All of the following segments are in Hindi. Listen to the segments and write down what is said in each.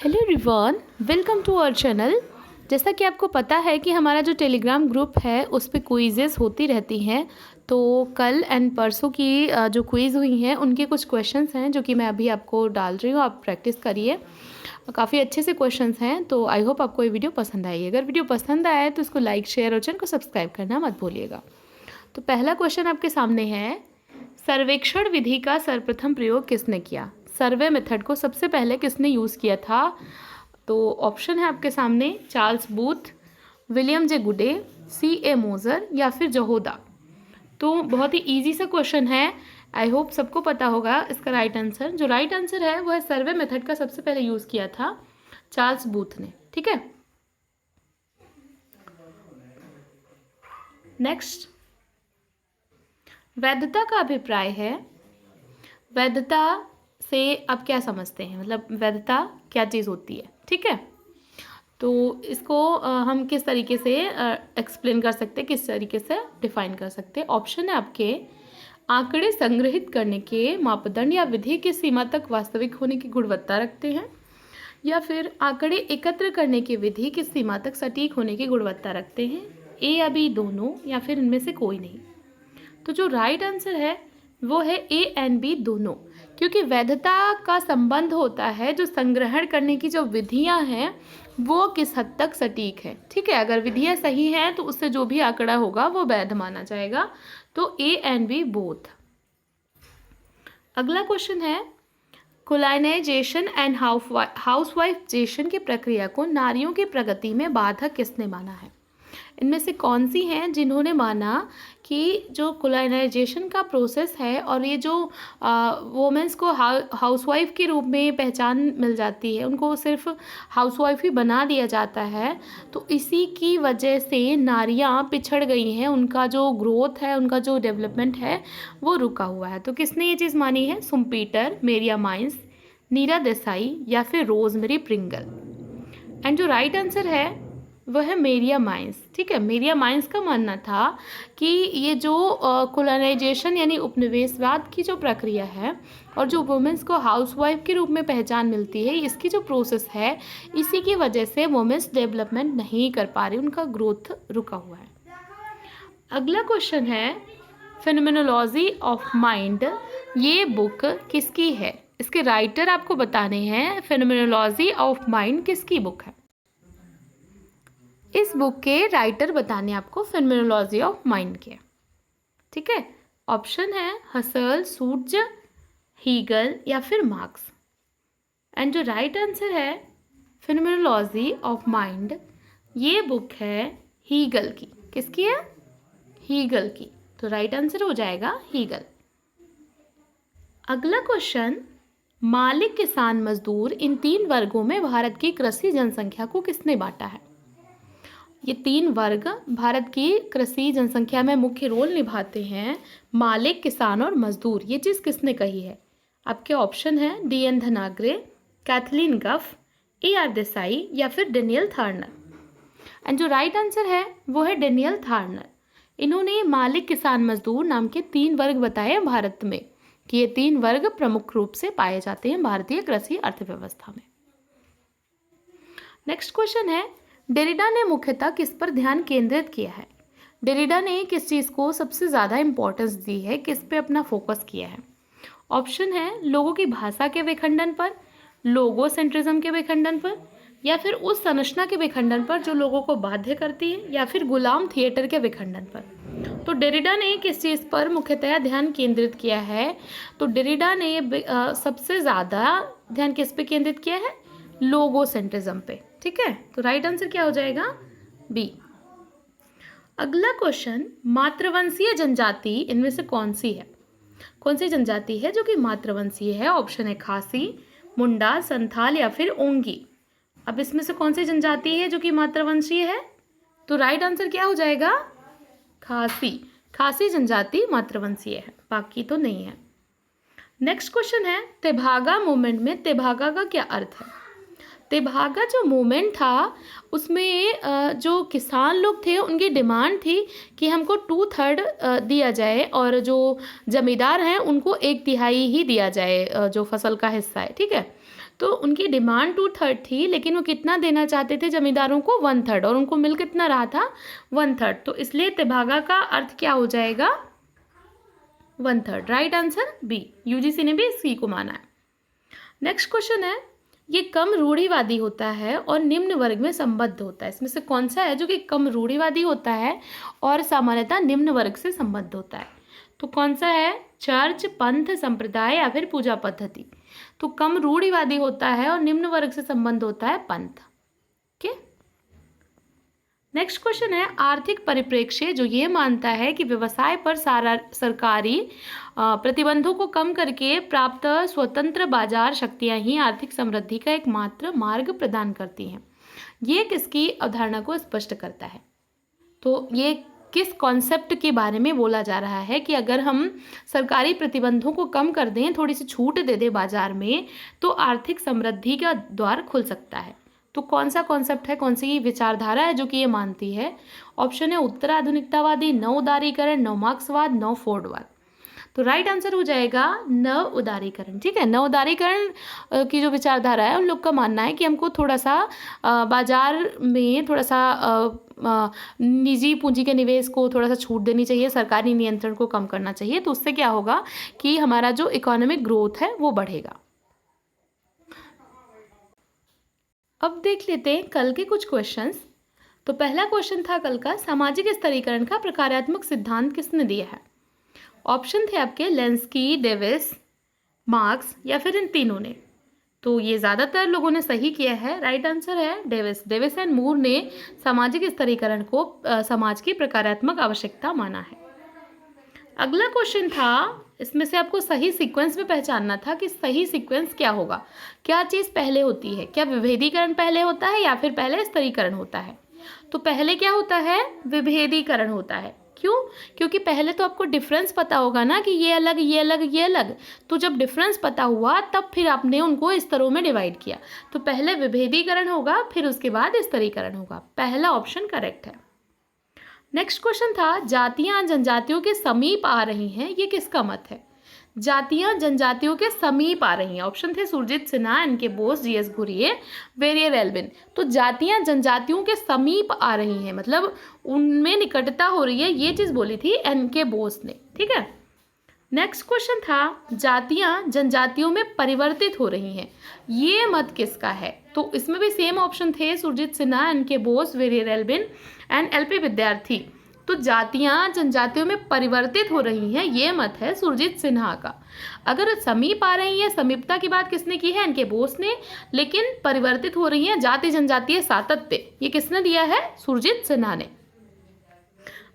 Hello everyone, welcome to our channel. जैसा कि आपको पता है कि हमारा जो टेलीग्राम ग्रुप है उस पे क्विज़ेस होती रहती हैं। तो कल एंड परसों की जो क्विज़ हुई हैं उनके कुछ क्वेश्चंस हैं जो कि मैं अभी आपको डाल रही हूँ, आप प्रैक्टिस करिए। काफ़ी अच्छे से क्वेश्चंस हैं, तो आई होप आपको ये वीडियो पसंद आएगी। अगर वीडियो पसंद आया है तो इसको लाइक, शेयर और चैनल को सब्सक्राइब करना मत भूलिएगा। तो पहला क्वेश्चन आपके सामने है, सर्वेक्षण विधि का सर्वप्रथम प्रयोग किसने किया? सर्वे मेथड को सबसे पहले किसने यूज़ किया था? तो ऑप्शन है आपके सामने, चार्ल्स बूथ, विलियम जे गुडे, C.A. मोजर या फिर जहोदा। तो बहुत ही इजी सा क्वेश्चन है, आई होप सबको पता होगा इसका राइट आंसर। जो राइट आंसर है वह सर्वे मेथड का सबसे पहले यूज़ किया था चार्ल्स बूथ ने। ठीक है, नेक्स्ट, वैधता का अभिप्राय है। वैधता से आप क्या समझते हैं, मतलब वैधता क्या चीज़ होती है? ठीक है, तो इसको हम किस तरीके से एक्सप्लेन कर सकते हैं, किस तरीके से डिफाइन कर सकते हैं? ऑप्शन है आपके, आंकड़े संग्रहित करने के मापदंड या विधि की सीमा तक वास्तविक होने की गुणवत्ता रखते हैं, या फिर आंकड़े एकत्र करने की विधि की सीमा तक सटीक होने की गुणवत्ता रखते हैं। ए या बी दोनों, या फिर इनमें से कोई नहीं। तो जो राइट आंसर है वो है ए एंड बी दोनों, क्योंकि वैधता का संबंध होता है जो संग्रहण करने की जो विधियां हैं वो किस हद तक सटीक है। ठीक है, अगर विधियां सही हैं तो उससे जो भी आंकड़ा होगा वो वैध माना जाएगा। तो ए एंड बी बोथ। अगला क्वेश्चन है, कोलाइनाइजेशन एंड हाउसवाइफजेशन की प्रक्रिया को नारियों की प्रगति में बाधक किसने माना है? इनमें से कौन सी हैं जिन्होंने माना कि जो कोलाइनाइजेशन का प्रोसेस है और ये जो वोमेंस को हाउसवाइफ के रूप में पहचान मिल जाती है, उनको सिर्फ हाउसवाइफ ही बना दिया जाता है, तो इसी की वजह से नारियां पिछड़ गई हैं, उनका जो ग्रोथ है, उनका जो डेवलपमेंट है वो रुका हुआ है। तो किसने ये चीज़ मानी है? सुम्पीटर, मेरिया माइन्स, नीरा देसाई या फिर रोजमेरी प्रिंगल। एंड जो राइट आंसर है वह है मेरिया माइन्स। ठीक है, मेरिया माइन्स का मानना था कि ये जो कोलोनाइजेशन यानी उपनिवेशवाद की जो प्रक्रिया है और जो वुमेंस को हाउसवाइफ के रूप में पहचान मिलती है, इसकी जो प्रोसेस है, इसी की वजह से वुमेंस डेवलपमेंट नहीं कर पा रही, उनका ग्रोथ रुका हुआ है। अगला क्वेश्चन है, फेनोमेनोलॉजी ऑफ माइंड, ये बुक किसकी है? इसके राइटर आपको बताने हैं। फेनोमेनोलॉजी ऑफ माइंड किसकी बुक है? इस बुक के राइटर बताने आपको फेनोमेनोलॉजी ऑफ माइंड के। ठीक है, ऑप्शन है हसल, सूट्ज, हीगल या फिर मार्क्स। एंड जो राइट आंसर है फेनोमेनोलॉजी ऑफ माइंड, ये बुक है हीगल की। किसकी है? हीगल की। तो राइट आंसर हो जाएगा हीगल। अगला क्वेश्चन, मालिक, किसान, मजदूर, इन तीन वर्गों में भारत की कृषि जनसंख्या को किसने बांटा है? ये तीन वर्ग भारत की कृषि जनसंख्या में मुख्य रोल निभाते हैं। मालिक, किसान और मजदूर, ये चीज़ किसने कही है? आपके ऑप्शन है D.N. धनाग्रे, कैथलीन गफ, A.R. देसाई या फिर डेनियल थार्नर। एंड जो राइट आंसर है वो है डेनियल थार्नर। इन्होंने मालिक, किसान, मजदूर नाम के तीन वर्ग बताए हैं भारत में, कि ये तीन वर्ग प्रमुख रूप से पाए जाते हैं भारतीय कृषि अर्थव्यवस्था में। नेक्स्ट क्वेश्चन है, डेरिडा ने मुख्यतः किस पर ध्यान केंद्रित किया है? डेरिडा ने किस चीज़ को सबसे ज़्यादा इंपॉर्टेंस दी है, किस पे अपना फोकस किया है? ऑप्शन है लोगों की भाषा के विखंडन पर, लोगो सेंट्रिज्म के विखंडन पर, या फिर उस संरचना के विखंडन पर जो लोगों को बाध्य करती है, या फिर गुलाम थिएटर के विखंडन पर। तो डेरिडा ने किस चीज़ पर मुख्यतः ध्यान केंद्रित किया है? तो डेरिडा ने सबसे ज़्यादा ध्यान किस पे केंद्रित किया है? लोगो सेंट्रिज्म पे। ठीक है, तो राइट आंसर क्या हो जाएगा? बी। अगला क्वेश्चन, मातृवंशीय जनजाति इनमें से कौन सी है? कौन सी जनजाति है जो कि मातृवंशीय है? ऑप्शन है खासी, मुंडा, संथाल या फिर ओंगी। अब इसमें से कौन सी जनजाति है जो कि मातृवंशीय है? तो राइट आंसर क्या हो जाएगा? खासी। खासी जनजाति मातृवंशीय है, बाकी तो नहीं है। नेक्स्ट क्वेश्चन है, तेभागा मूवमेंट में तेभागा का क्या अर्थ है? तेभागा जो मूवमेंट था उसमें जो किसान लोग थे उनकी डिमांड थी कि हमको 2/3 दिया जाए और जो जमींदार हैं उनको 1/3 ही दिया जाए जो फसल का हिस्सा है। ठीक है, तो उनकी डिमांड 2/3 थी, लेकिन वो कितना देना चाहते थे जमींदारों को? 1/3, और उनको मिल कितना रहा था? 1/3। तो इसलिए तेभागा का अर्थ क्या हो जाएगा? 1/3। राइट आंसर बी, यूजीसी ने भी इसी को माना है। नेक्स्ट क्वेश्चन है, ये कम रूढ़िवादी होता है और निम्न वर्ग में संबद्ध होता है। इसमें से कौन सा है जो कि कम रूढ़िवादी होता है और सामान्यतः निम्न वर्ग से संबद्ध होता है? तो कौन सा है? चर्च, पंथ, संप्रदाय या फिर पूजा पद्धति। तो कम रूढ़िवादी होता है और निम्न वर्ग से संबंध होता है पंथ। ओके, नेक्स्ट क्वेश्चन है, आर्थिक परिप्रेक्ष्य जो ये मानता है कि व्यवसाय पर सारा सरकारी प्रतिबंधों को कम करके प्राप्त स्वतंत्र बाजार शक्तियां ही आर्थिक समृद्धि का एकमात्र मार्ग प्रदान करती हैं। ये किसकी अवधारणा को स्पष्ट करता है? तो ये किस कॉन्सेप्ट के बारे में बोला जा रहा है कि अगर हम सरकारी प्रतिबंधों को कम कर दें, थोड़ी सी छूट दे दें बाजार में, तो आर्थिक समृद्धि का द्वार खुल सकता है। तो कौन सा कॉन्सेप्ट है, कौन सी विचारधारा है जो कि ये मानती है? ऑप्शन है उत्तराधुनिकतावादी, नव उदारीकरण, नव मार्क्सवाद, नव फोर्डवाद। तो राइट आंसर हो जाएगा नव उदारीकरण। ठीक है, नव उदारीकरण की जो विचारधारा है, उन लोग का मानना है कि हमको थोड़ा सा बाजार में थोड़ा सा निजी पूंजी के निवेश को थोड़ा सा छूट देनी चाहिए, सरकारी नियंत्रण को कम करना चाहिए। तो उससे क्या होगा कि हमारा जो इकोनॉमिक ग्रोथ है वो बढ़ेगा। अब देख लेते हैं कल के कुछ क्वेश्चंस। तो पहला क्वेश्चन था कल का, सामाजिक स्तरीकरण का प्रकार्यात्मक सिद्धांत किसने दिया है? ऑप्शन थे आपके लेंस्की, डेविस, मार्क्स या फिर इन तीनों ने। तो ये ज़्यादातर लोगों ने सही किया है। राइट आंसर है डेविस एंड मूर ने सामाजिक स्तरीकरण को समाज की प्रकार्यात्मक आवश्यकता माना है। अगला क्वेश्चन था, इसमें से आपको सही सीक्वेंस में पहचानना था कि सही सीक्वेंस क्या होगा, क्या चीज़ पहले होती है, क्या विभेदीकरण पहले होता है या फिर पहले स्तरीकरण होता है? तो पहले क्या होता है? विभेदीकरण होता है। क्यों? क्योंकि पहले तो आपको डिफरेंस पता होगा ना कि ये अलग, ये अलग, ये अलग। तो जब डिफरेंस पता हुआ तब फिर आपने उनको स्तरों में डिवाइड किया। तो पहले विभेदीकरण होगा, फिर उसके बाद स्तरीकरण होगा। पहला ऑप्शन करेक्ट है। नेक्स्ट क्वेश्चन था, जातियां जनजातियों के समीप आ रही हैं, ये किसका मत है? जातियां जनजातियों के समीप आ रही हैं। ऑप्शन थे Surjit Sinha, N K. Bose, G S. Ghurye, Verrier Elwin. तो जातियां जनजातियों के समीप आ रही हैं मतलब उनमें निकटता हो रही है, ये चीज़ बोली थी एन.के. बोस ने। ठीक है, नेक्स्ट क्वेश्चन था, जातियां जनजातियों में परिवर्तित हो रही हैं, ये मत किसका है? तो इसमें भी सेम ऑप्शन थे Surjit Sinha, N K. Bose, Verrier Elwin and L P. Vidyarthi. तो जातियां जनजातियों में परिवर्तित हो रही हैं, ये मत है सुरजीत सिन्हा का। अगर समीप आ रही है, समीपता की बात किसने की है? एन.के. बोस ने। लेकिन परिवर्तित हो रही है, जाति जनजातीय सातत्य, ये किसने दिया है? सुरजीत सिन्हा ने।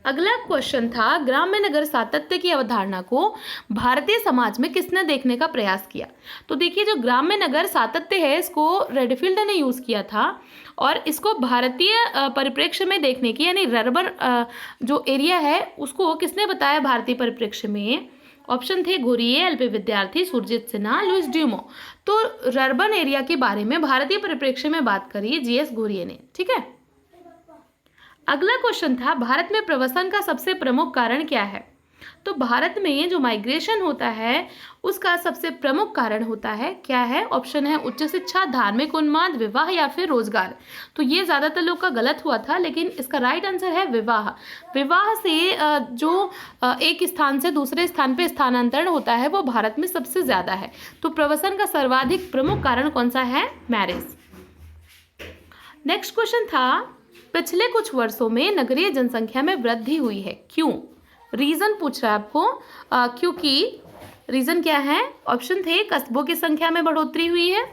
अगला क्वेश्चन था, ग्राम्य नगर सातत्य की अवधारणा को भारतीय समाज में किसने देखने का प्रयास किया? तो देखिए, जो ग्राम्य नगर सातत्य है, इसको रेडफील्ड ने यूज़ किया था और इसको भारतीय परिप्रेक्ष्य में देखने की, यानी रर्बन जो एरिया है उसको किसने बताया भारतीय परिप्रेक्ष्य में? ऑप्शन थे घुरिये, एल.पी. विद्यार्थी, सुरजीत सिन्हा, लुइस ड्यूमो। तो रर्बन एरिया के बारे में भारतीय परिप्रेक्ष्य में बात करी जी.एस. घुरिये ने। ठीक है, अगला क्वेश्चन था, भारत में प्रवसन का सबसे प्रमुख कारण क्या है? तो भारत में जो माइग्रेशन होता है उसका सबसे प्रमुख कारण होता है, क्या है? ऑप्शन है उच्च शिक्षा, धार्मिक उन्माद, विवाह या फिर रोजगार। तो ये ज़्यादातर लोग का गलत हुआ था, लेकिन इसका राइट आंसर है विवाह। विवाह से जो एक स्थान से दूसरे स्थान पे स्थानांतरण होता है वो भारत में सबसे ज़्यादा है। तो प्रवसन का सर्वाधिक प्रमुख कारण कौन सा है? मैरिज। नेक्स्ट क्वेश्चन था, पिछले कुछ वर्षों में नगरीय जनसंख्या में वृद्धि हुई है, क्यों? रीजन पूछ रहा है आपको, क्योंकि रीजन क्या है? ऑप्शन थे कस्बों की संख्या में बढ़ोतरी हुई है,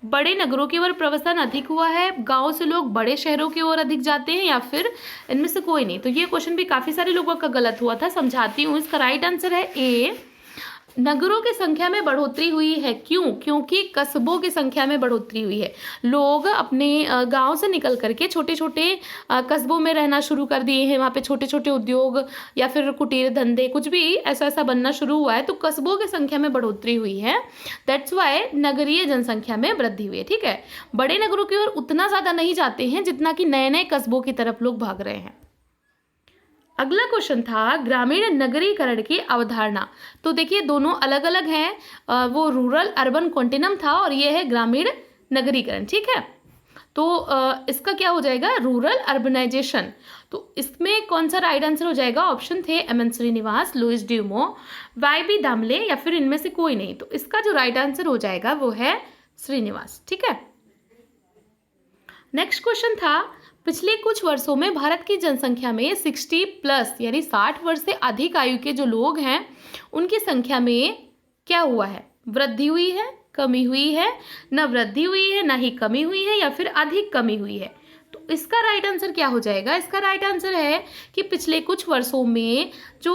बड़े नगरों की ओर प्रवसन अधिक हुआ है, गांव से लोग बड़े शहरों की ओर अधिक जाते हैं, या फिर इनमें से कोई नहीं। तो ये क्वेश्चन भी काफ़ी सारे लोगों का गलत हुआ था, समझाती हूँ। इसका राइट आंसर है ए, नगरों की संख्या में बढ़ोतरी हुई है। क्यों? क्योंकि कस्बों की संख्या में बढ़ोतरी हुई है। लोग अपने गांव से निकल करके छोटे छोटे कस्बों में रहना शुरू कर दिए हैं, वहाँ पे छोटे छोटे उद्योग या फिर कुटीर धंधे कुछ भी ऐसा ऐसा बनना शुरू हुआ है, तो कस्बों की संख्या में बढ़ोतरी हुई है। दैट्स वाई नगरीय जनसंख्या में वृद्धि हुई है। ठीक है, बड़े नगरों की ओर उतना ज़्यादा नहीं जाते हैं जितना कि नए नए कस्बों की तरफ लोग भाग रहे हैं। अगला क्वेश्चन था ग्रामीण नगरीकरण की अवधारणा। तो देखिए दोनों अलग अलग हैं, वो रूरल अर्बन कॉन्टिनम था और ये है ग्रामीण नगरीकरण, ठीक है। तो इसका क्या हो जाएगा, रूरल अर्बनाइजेशन। तो इसमें कौन सा राइट आंसर हो जाएगा, ऑप्शन थे एम.एन. श्रीनिवास, लुइस ड्यूमो, वाई.बी. दामले या फिर इनमें से कोई नहीं। तो इसका जो राइट आंसर हो जाएगा वो है श्रीनिवास, ठीक है। नेक्स्ट क्वेश्चन था पिछले कुछ वर्षों में भारत की जनसंख्या में 60+ यानी 60 वर्ष से अधिक आयु के जो लोग हैं उनकी संख्या में क्या हुआ है, वृद्धि हुई है, कमी हुई है, ना वृद्धि हुई है ना ही कमी हुई है या फिर अधिक कमी हुई है। तो इसका राइट आंसर क्या हो जाएगा, इसका राइट आंसर है कि पिछले कुछ वर्षों में जो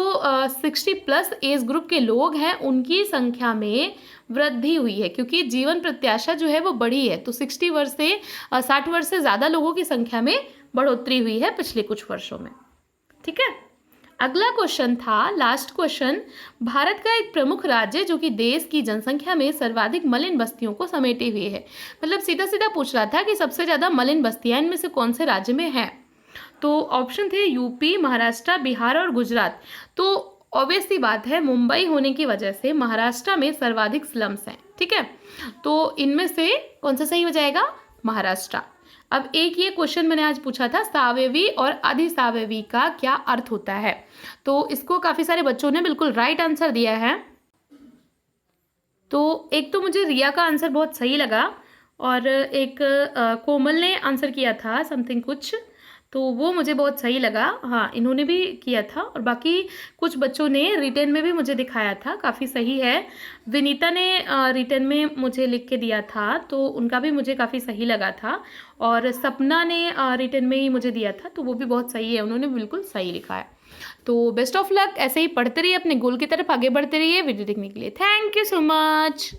60+ एज ग्रुप के लोग हैं उनकी संख्या में वृद्धि हुई है, क्योंकि जीवन प्रत्याशा जो है वो बढ़ी है। तो 60 वर्ष से 60 वर्ष से ज़्यादा लोगों की संख्या में बढ़ोतरी हुई है पिछले कुछ वर्षों में, ठीक है। अगला क्वेश्चन था लास्ट क्वेश्चन, भारत का एक प्रमुख राज्य जो कि देश की जनसंख्या में सर्वाधिक मलिन बस्तियों को समेटे हुए है। मतलब सीधा सीधा पूछ रहा था कि सबसे ज़्यादा मलिन बस्तियां इनमें से कौन से राज्य में है। तो ऑप्शन थे यूपी, महाराष्ट्र, बिहार और गुजरात। तो ऑब्वियस सी बात है, मुंबई होने की वजह से महाराष्ट्र में सर्वाधिक स्लम्स हैं, ठीक है। तो इनमें से कौन सा सही हो जाएगा, महाराष्ट्र। अब एक ये क्वेश्चन मैंने आज पूछा था, सावयवी और अधिसावयवी का क्या अर्थ होता है। तो इसको काफ़ी सारे बच्चों ने बिल्कुल राइट आंसर दिया है। तो एक तो मुझे रिया का आंसर बहुत सही लगा और एक कोमल ने आंसर किया था समथिंग कुछ, तो वो मुझे बहुत सही लगा। हाँ, इन्होंने भी किया था और बाकी कुछ बच्चों ने रिटन में भी मुझे दिखाया था, काफ़ी सही है। विनीता ने रिटन में मुझे लिख के दिया था तो उनका भी मुझे काफ़ी सही लगा था, और सपना ने रिटन में ही मुझे दिया था तो वो भी बहुत सही है, उन्होंने बिल्कुल सही लिखा है। तो बेस्ट ऑफ लक, ऐसे ही पढ़ते रहिए, अपने गोल की तरफ आगे बढ़ते रहिए। वीडियो देखने के लिए थैंक यू सो मच।